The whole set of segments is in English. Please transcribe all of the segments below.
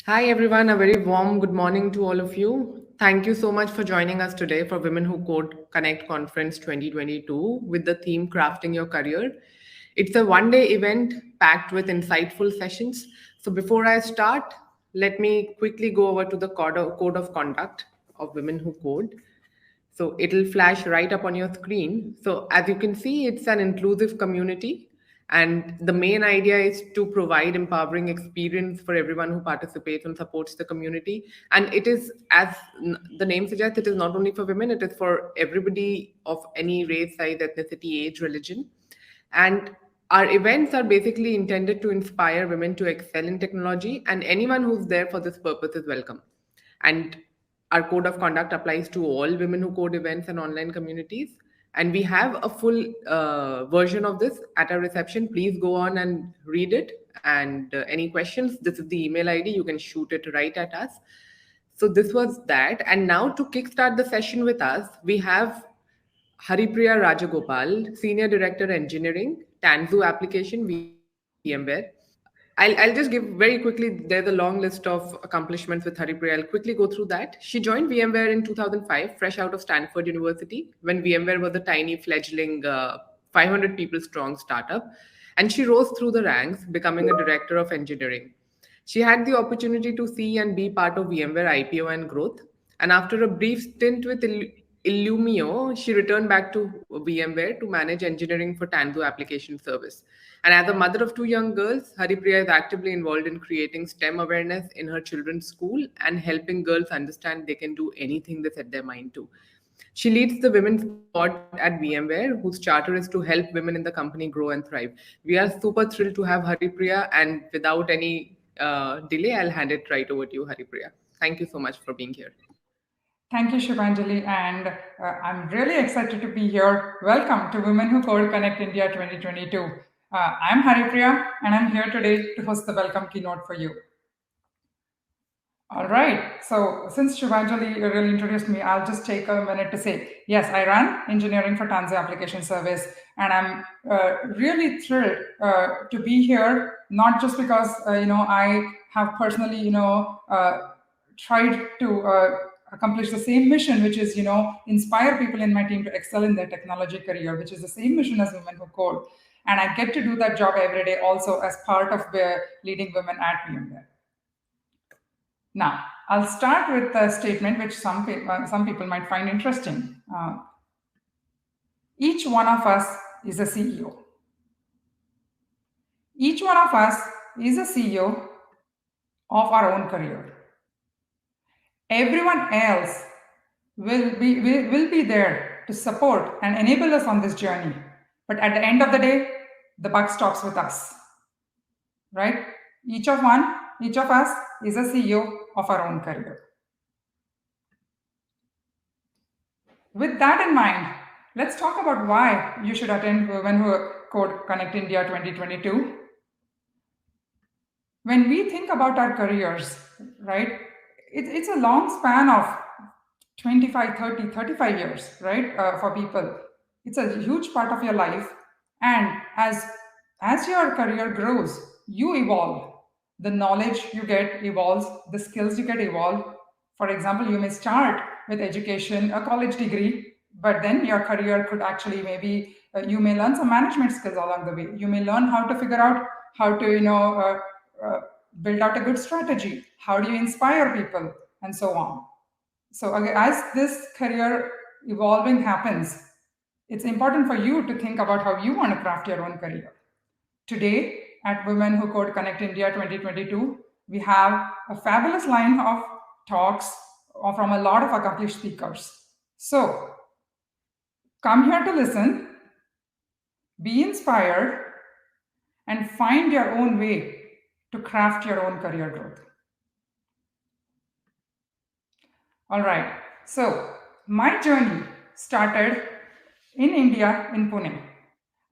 Hi, everyone. A very warm good morning to all of you. Thank you so much for joining us today for Women Who Code Connect Conference 2022 with the theme Crafting Your Career. It's a one-day event packed with insightful sessions. So before I start, let me quickly go over to the code of conduct of Women Who Code. So it'll flash right up on your screen. So as you can see, it's an inclusive community. And the main idea is to provide empowering experience for everyone who participates and supports the community. And it is, as the name suggests, it is not only for women, it is for everybody of any race, size, ethnicity, age, religion. And our events are basically intended to inspire women to excel in technology, and anyone who's there for this purpose is welcome. And our code of conduct applies to all Women Who Code events and online communities. And we have a full version of this at our reception. Please go on and read it. And any questions, this is the email ID. You can shoot it right at us. So this was that. And now to kickstart the session with us, we have Haripriya Rajagopal, Senior Director Engineering, Tanzu Application, VMware. I'll just give very quickly, there's a long list of accomplishments with Haripriya. I'll quickly go through that. She joined VMware in 2005, fresh out of Stanford University, when VMware was a tiny fledgling 500 people strong startup. And she rose through the ranks, becoming a director of engineering. She had the opportunity to see and be part of VMware IPO and growth. And after a brief stint with Illumio, she returned back to VMware to manage engineering for Tanzu application service. And as a mother of two young girls, Haripriya is actively involved in creating STEM awareness in her children's school and helping girls understand they can do anything they set their mind to. She leads the women's squad at VMware, whose charter is to help women in the company grow and thrive. We are super thrilled to have Haripriya, and without any delay, I'll hand it right over to you, Haripriya. Thank you so much for being here. Thank you, Shivanjali, and I'm really excited to be here. Welcome to Women Who Code Connect India 2022. I'm Haripriya, and I'm here today to host the welcome keynote for you. All right, so since Shivanjali really introduced me, I'll just take a minute to say, yes, I run engineering for Tanzu Application Service, and I'm really thrilled to be here, not just because, I have personally, tried to accomplish the same mission, which is, inspire people in my team to excel in their technology career, which is the same mission as Women Who Code. And I get to do that job every day also as part of the leading women at VMware. Now, I'll start with a statement which some people might find interesting. Each one of us is a CEO. Each one of us is a CEO of our own career. Everyone else will be there to support and enable us on this journey. But at the end of the day, the buck stops with us, right? Each of us is a CEO of our own career. With that in mind, let's talk about why you should attend Women Who Code Connect India 2022. When we think about our careers, right, it's a long span of 25, 30, 35 years, right, for people. It's a huge part of your life. And as your career grows, you evolve. The knowledge you get evolves, the skills you get evolve. For example, you may start with education, a college degree, but then your career could actually maybe you may learn some management skills along the way. You may learn how to figure out how to build out a good strategy. How do you inspire people, and so on. So again, as this career evolving happens, it's important for you to think about how you want to craft your own career. Today, at Women Who Code Connect India 2022, we have a fabulous line of talks from a lot of accomplished speakers. So, come here to listen, be inspired, and find your own way to craft your own career growth. All right, so my journey started in India, in Pune.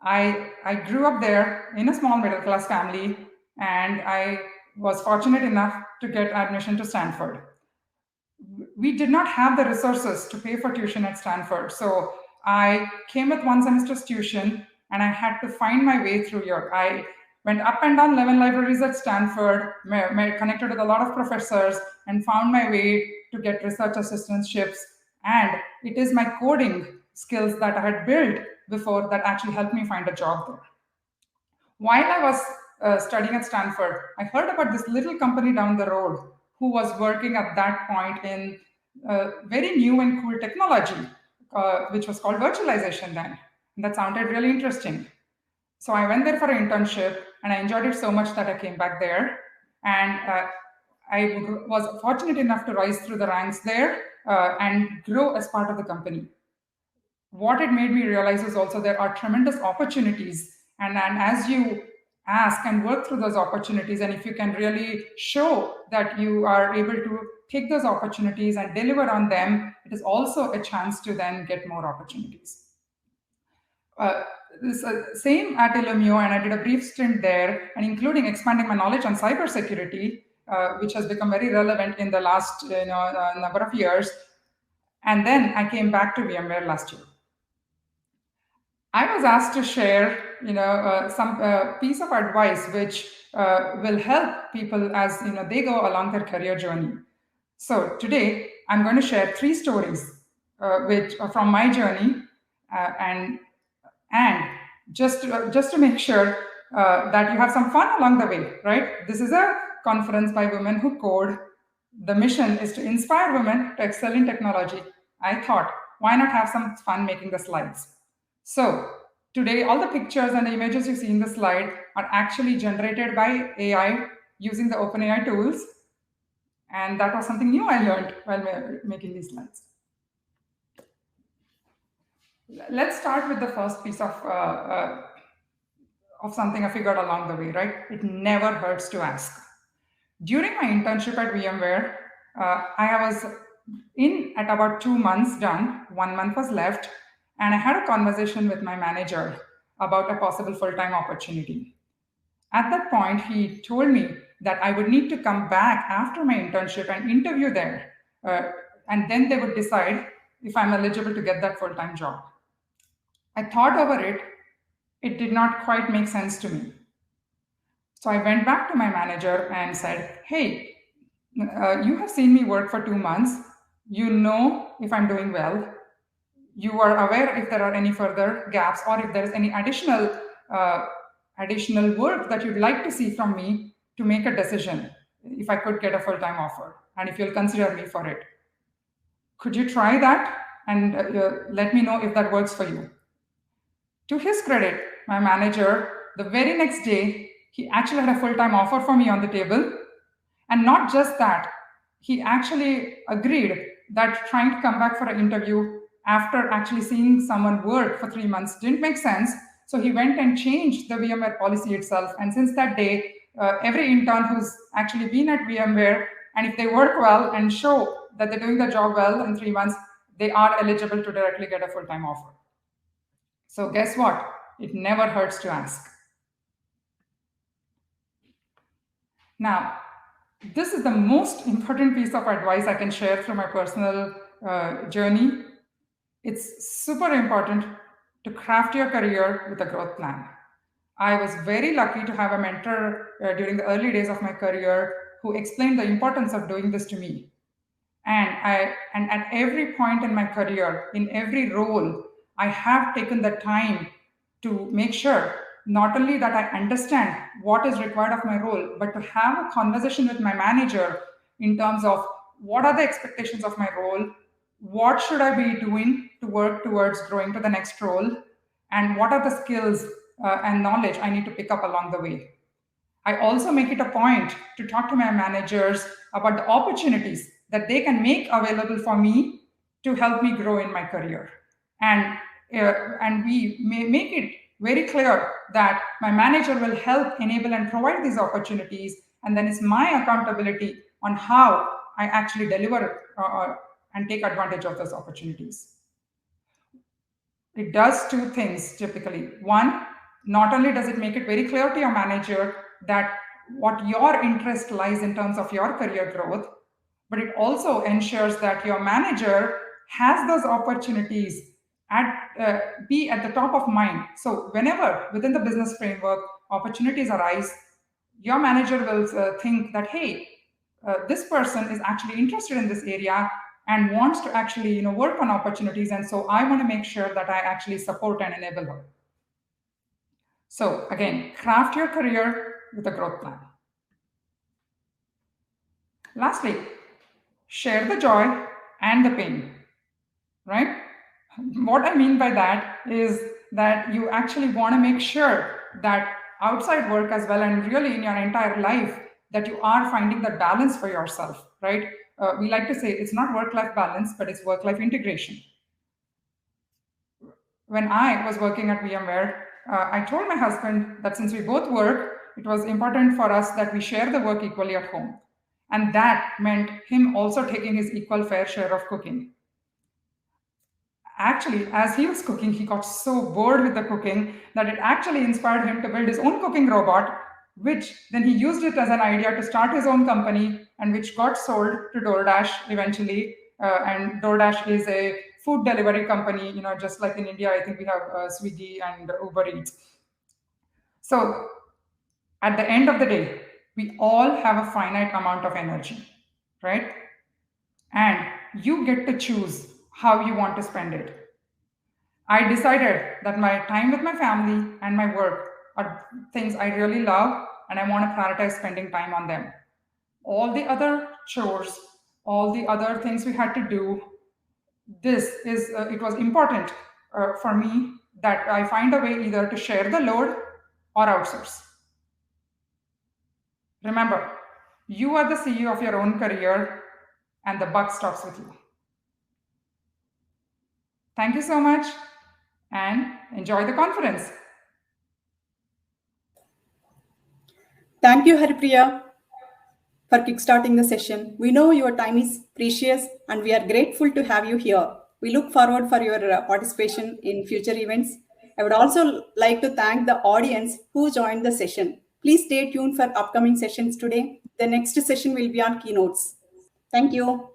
I grew up there in a small middle class family, and I was fortunate enough to get admission to Stanford. We did not have the resources to pay for tuition at Stanford, so I came with one semester's tuition, and I had to find my way through Europe. Went up and down 11 libraries at Stanford, connected with a lot of professors, and found my way to get research assistantships. And it is my coding skills that I had built before that actually helped me find a job there. While I was studying at Stanford, I heard about this little company down the road who was working at that point in very new and cool technology, which was called virtualization then. And that sounded really interesting. So I went there for an internship, and I enjoyed it so much that I came back there. And I was fortunate enough to rise through the ranks there and grow as part of the company. What it made me realize is also there are tremendous opportunities. And as you ask and work through those opportunities, and if you can really show that you are able to take those opportunities and deliver on them, it is also a chance to then get more opportunities. This same at Illumio, and I did a brief stint there, and including expanding my knowledge on cybersecurity, which has become very relevant in the last number of years. And then I came back to VMware last year. I was asked to share, some piece of advice which will help people as they go along their career journey. So today I'm going to share 3 stories which are from my journey, and just to make sure that you have some fun along the way, right? This is a conference by women who code. The mission is to inspire women to excel in technology. I thought, why not have some fun making the slides? So today, all the pictures and the images you see in the slide are actually generated by AI using the OpenAI tools. And that was something new I learned while making these slides. Let's start with the first piece of something I figured along the way, right? It never hurts to ask. During my internship at VMware, I was in at about 2 months done, 1 month was left, and I had a conversation with my manager about a possible full-time opportunity. At that point, he told me that I would need to come back after my internship and interview there, and then they would decide if I'm eligible to get that full-time job. I thought over it. It did not quite make sense to me. So I went back to my manager and said, hey, you have seen me work for 2 months. You know if I'm doing well. You are aware if there are any further gaps or if there is any additional work that you'd like to see from me to make a decision if I could get a full-time offer and if you'll consider me for it. Could you try that and let me know if that works for you? To his credit, my manager, the very next day, he actually had a full-time offer for me on the table. And not just that, he actually agreed that trying to come back for an interview after actually seeing someone work for 3 months didn't make sense. So he went and changed the VMware policy itself. And since that day, every intern who's actually been at VMware, and if they work well and show that they're doing their job well in 3 months, they are eligible to directly get a full-time offer. So guess what? It never hurts to ask. Now, this is the most important piece of advice I can share from my personal journey. It's super important to craft your career with a growth plan. I was very lucky to have a mentor during the early days of my career who explained the importance of doing this to me. And at every point in my career, in every role, I have taken the time to make sure not only that I understand what is required of my role, but to have a conversation with my manager in terms of what are the expectations of my role, what should I be doing to work towards growing to the next role, and what are the skills and knowledge I need to pick up along the way. I also make it a point to talk to my managers about the opportunities that they can make available for me to help me grow in my career. And we may make it very clear that my manager will help enable and provide these opportunities, and then it's my accountability on how I actually deliver and take advantage of those opportunities. It does 2 things typically. One, not only does it make it very clear to your manager that what your interest lies in terms of your career growth, but it also ensures that your manager has those opportunities be at the top of mind. So whenever within the business framework, opportunities arise, your manager will think that, hey, this person is actually interested in this area and wants to actually work on opportunities, and so I want to make sure that I actually support and enable her. So again, craft your career with a growth plan. Lastly, share the joy and the pain, right? What I mean by that is that you actually want to make sure that outside work as well, and really in your entire life, that you are finding that balance for yourself, right? We like to say it's not work-life balance, but it's work-life integration. When I was working at VMware, I told my husband that since we both work, it was important for us that we share the work equally at home. And that meant him also taking his equal fair share of cooking. Actually, as he was cooking, he got so bored with the cooking that it actually inspired him to build his own cooking robot, which then he used it as an idea to start his own company, and which got sold to DoorDash eventually. And DoorDash is a food delivery company, just like in India, I think we have Swiggy and Uber Eats. So at the end of the day, we all have a finite amount of energy, right? And you get to choose how you want to spend it. I decided that my time with my family and my work are things I really love, and I want to prioritize spending time on them. All the other chores, all the other things we had to do, it was important for me that I find a way either to share the load or outsource. Remember, you are the CEO of your own career, and the buck stops with you. Thank you so much, and enjoy the conference. Thank you, Haripriya, for kickstarting the session. We know your time is precious and we are grateful to have you here. We look forward for your participation in future events. I would also like to thank the audience who joined the session. Please stay tuned for upcoming sessions today. The next session will be on keynotes. Thank you.